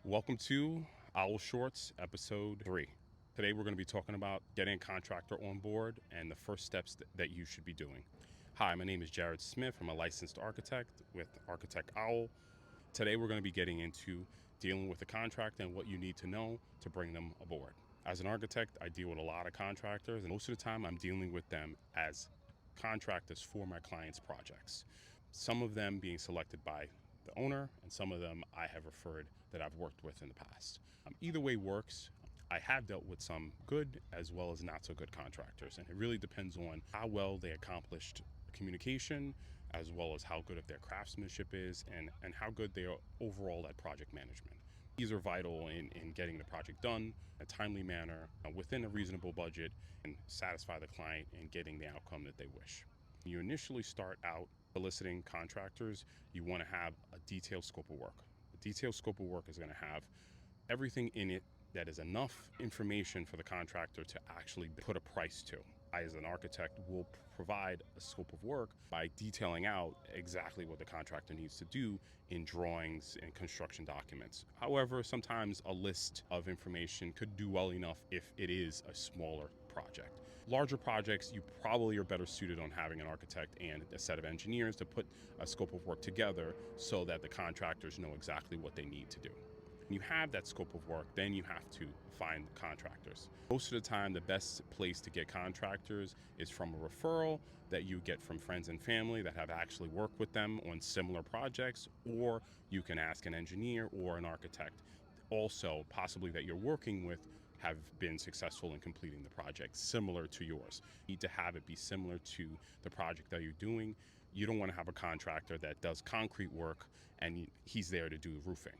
Welcome to Owl Shorts, episode 3. Today we're going to be talking about getting a contractor on board and the first steps that you should be doing. Hi, my name is Jared Smith. I'm a licensed architect with Architect Owl. Today we're going to be getting into dealing with a contractor and what you need to know to bring them aboard. As an architect, I deal with a lot of contractors, and most of the time I'm dealing with them as contractors for my clients' projects. Some of them being selected by the owner, and some of them I have referred that I've worked with in the past. Either way works. I have dealt with some good as well as not so good contractors, and it really depends on how well they accomplished communication, as well as how good of their craftsmanship is, and how good they are overall at project management. These are vital in getting the project done in a timely manner, within a reasonable budget, and satisfy the client and getting the outcome that they wish. When you initially start out soliciting contractors, you want to have a detailed scope of work. A detailed scope of work is going to have everything in it that is enough information for the contractor to actually put a price to. I, as an architect, will provide a scope of work by detailing out exactly what the contractor needs to do in drawings and construction documents. However, sometimes a list of information could do well enough if it is a smaller project. Larger projects, you probably are better suited on having an architect and a set of engineers to put a scope of work together so that the contractors know exactly what they need to do. When you have that scope of work, then you have to find contractors. Most of the time, the best place to get contractors is from a referral that you get from friends and family that have actually worked with them on similar projects, or you can ask an engineer or an architect also possibly that you're working with have been successful in completing the project similar to yours. You need to have it be similar to the project that you're doing. You don't want to have a contractor that does concrete work and he's there to do roofing.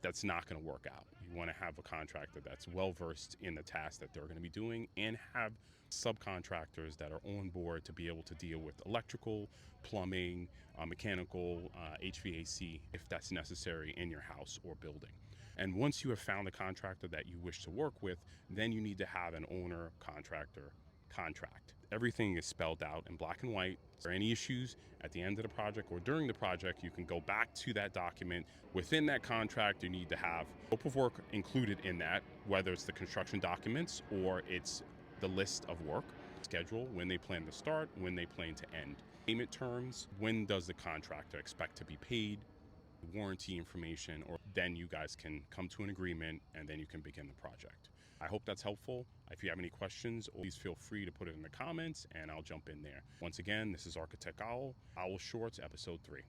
That's not going to work out. You want to have a contractor that's well versed in the task that they're going to be doing and have subcontractors that are on board to be able to deal with electrical, plumbing, mechanical, HVAC if that's necessary in your house or building. And once you have found the contractor that you wish to work with, then you need to have an owner contractor contract. Everything is spelled out in black and white. If there are any issues at the end of the project or during the project, you can go back to that document. Within that contract, you need to have scope of work included in that, whether it's the construction documents or it's the list of work, schedule, when they plan to start, when they plan to end, payment terms, when does the contractor expect to be paid, warranty information, or then you guys can come to an agreement and then you can begin the project. I hope that's helpful. If you have any questions, please feel free to put it in the comments and I'll jump in there. Once again, this is Architect Owl, Owl Shorts, episode 3.